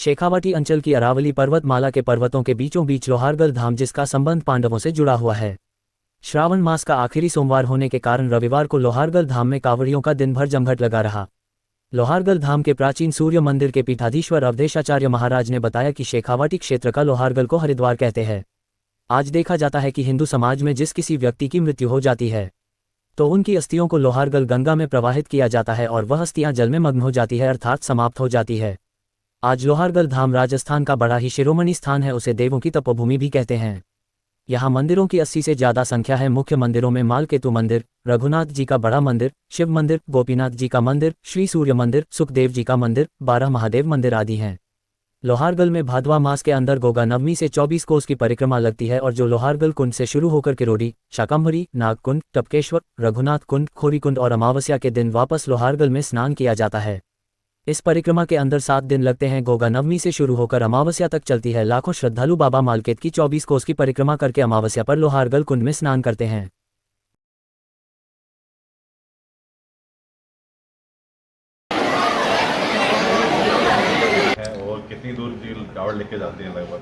शेखावाटी अंचल की अरावली पर्वतमाला के पर्वतों के बीचों बीच लोहारगल धाम, जिसका संबंध पांडवों से जुड़ा हुआ है। श्रावण मास का आखिरी सोमवार होने के कारण रविवार को लोहारगल धाम में कांवड़ियों का दिन भर जमघट लगा रहा। लोहारगल धाम के प्राचीन सूर्य मंदिर के पीठाधीश्वर अवधेशाचार्य महाराज ने बताया कि शेखावाटी क्षेत्र का लोहारगल को हरिद्वार कहते हैं। आज देखा जाता है कि हिंदू समाज में जिस किसी व्यक्ति की मृत्यु हो जाती है तो उनकी अस्थियों को लोहारगल गंगा में प्रवाहित किया जाता है और वह अस्थियां जल में मग्न हो जाती है, अर्थात समाप्त हो जाती है। आज लोहारगल धाम राजस्थान का बड़ा ही शिरोमणि स्थान है, उसे देवों की तपोभूमि भी कहते हैं। यहाँ मंदिरों की 80 से ज़्यादा संख्या है। मुख्य मंदिरों में मालकेतु मंदिर, रघुनाथ जी का बड़ा मंदिर, शिव मंदिर, गोपीनाथ जी का मंदिर, श्री सूर्य मंदिर, सुखदेव जी का मंदिर, 12 महादेव मंदिर आदि हैं। लोहारगल में भादवा मास के अंदर गोगा नवमी से 24 कोस की परिक्रमा लगती है और जो लोहारगल कुंड से शुरू होकर किरोड़ी, शाकंभरी, नागकुंड, टपकेश्वर, रघुनाथ कुंड, खोरीकुंड और अमावस्या के दिन वापस लोहारगल में स्नान किया जाता है। इस परिक्रमा के अंदर 7 दिन लगते हैं। गोगा नवमी से शुरू होकर अमावस्या तक चलती है। लाखों श्रद्धालु बाबा मालकेत की 24 कोस की परिक्रमा करके अमावस्या पर लोहारगल कुंड में स्नान करते हैं। और कितनी दूर कावड़ लेके जाते हैं लगभग?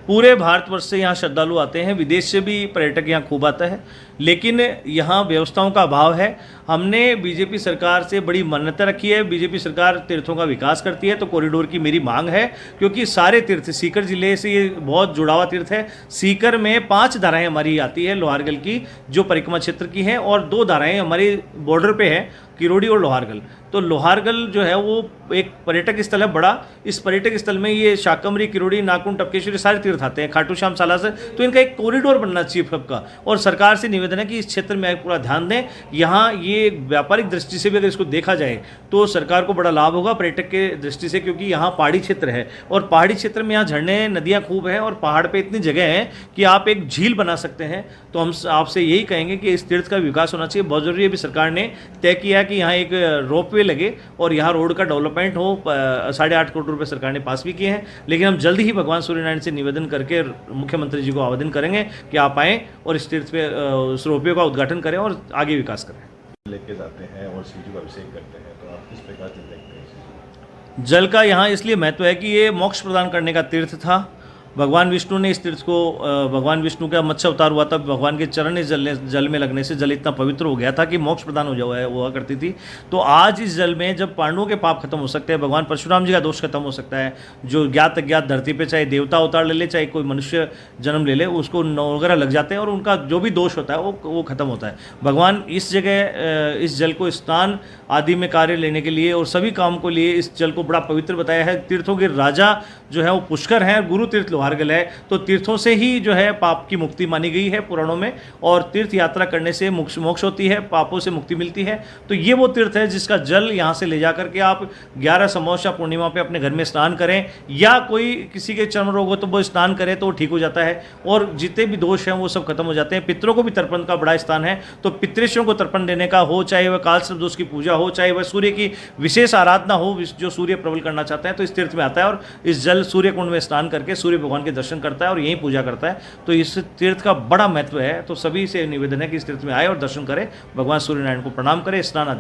पूरे भारतवर्ष से यहाँ श्रद्धालु आते हैं, विदेश से भी पर्यटक यहाँ खूब आता है, लेकिन यहाँ व्यवस्थाओं का अभाव है। हमने बीजेपी सरकार से बड़ी मान्यता रखी है। बीजेपी सरकार तीर्थों का विकास करती है तो कॉरिडोर की मेरी मांग है, क्योंकि सारे तीर्थ सीकर जिले से ये बहुत जुड़ा हुआ तीर्थ है। सीकर में 5 धाराएं हमारी आती है लोहारगल की, जो परिक्रमा क्षेत्र की हैं, और 2 धाराएं हमारी बॉर्डर पे है, किरोड़ी और लोहारगल। तो लोहारगल जो है वो एक पर्यटक स्थल है बड़ा। इस पर्यटक स्थल में ये शाकंभरी, किरोड़ी, नागकुंड, टपकेश्वर सारे तीर्थ आते हैं, खाटू श्याम, सालासर। तो इनका एक कॉरिडोर बनना चाहिए सबका, और सरकार से निवेदन है कि इस क्षेत्र में पूरा ध्यान दें। यहाँ ये व्यापारिक दृष्टि से भी अगर इसको देखा जाए तो सरकार को बड़ा लाभ होगा पर्यटक के दृष्टि से, क्योंकि यहाँ पहाड़ी क्षेत्र है और पहाड़ी क्षेत्र में यहाँ झरने, नदियाँ खूब हैं और पहाड़ पर इतनी जगह है कि आप एक झील बना सकते हैं। तो हम आपसे यही कहेंगे कि इस तीर्थ का विकास होना चाहिए, बहुत जरूरी है। अभी सरकार ने तय किया है कि यहाँ एक रोपवे लगे और यहाँ रोड का डेवलपमेंट हो। 8.5 करोड़ रुपए सरकार ने पास भी किए हैं, लेकिन हम जल्द ही भगवान सूर्यनारायण से निवेदन करके मुख्यमंत्री जी को आवेदन करेंगे कि आप आएँ और इस तीर्थ पे उस रोपवे का उद्घाटन करें और आगे विकास करें। लेके जाते हैं और शिव जी का अभिषेक करते हैं, तो आप किस प्रकार से देखते हैं? जल का यहाँ इसलिए महत्व है कि ये मोक्ष प्रदान करने का तीर्थ था। भगवान विष्णु ने इस तीर्थ को, भगवान विष्णु का मत्स्य अवतार हुआ था, भगवान के चरण इस जल में लगने से जल इतना पवित्र हो गया था कि मोक्ष प्रदान हुआ करती थी। तो आज इस जल में जब पांडवों के पाप खत्म हो सकते हैं, भगवान परशुराम जी का दोष खत्म हो सकता है, जो ज्ञात अज्ञात धरती पे चाहे देवता अवतार ले ले चाहे कोई मनुष्य जन्म ले ले, उसको वगैरह लग जाते हैं और उनका जो भी दोष होता है वो खत्म होता है। भगवान इस जगह इस जल को स्नान आदि में कार्य लेने के लिए और सभी काम को लिए इस जल को बड़ा पवित्र बताया है। तीर्थों के राजा जो है वो पुष्कर हैं, गुरु तीर्थ लोहारगल है। तो तीर्थों से ही जो है पाप की मुक्ति मानी गई है पुराणों में, और तीर्थ यात्रा करने से मोक्ष होती है, पापों से मुक्ति मिलती है। तो ये वो तीर्थ है जिसका जल यहाँ से ले जाकर के आप 11 अमावस्या पूर्णिमा पे अपने घर में स्नान करें, या कोई किसी के चर्म रोग हो तो वो स्नान करें तो ठीक हो जाता है, और जितने भी दोष हैं वो सब खत्म हो जाते हैं। पितरों को भी तर्पण का बड़ा स्थान है, तो पितृश्वरों को तर्पण देने का हो, चाहे वह कालसर्प दोष की पूजा हो, चाहे वह सूर्य की विशेष आराधना हो, जो सूर्य प्रबल करना चाहते हैं, तो इस तीर्थ में आता है और इस जल सूर्य कुंड में स्नान करके सूर्य भगवान के दर्शन करता है और यहीं पूजा करता है। तो इस तीर्थ का बड़ा महत्व है। तो सभी से निवेदन है कि इस तीर्थ में आए और दर्शन करें, भगवान सूर्यनारायण को प्रणाम करें, स्नान आदि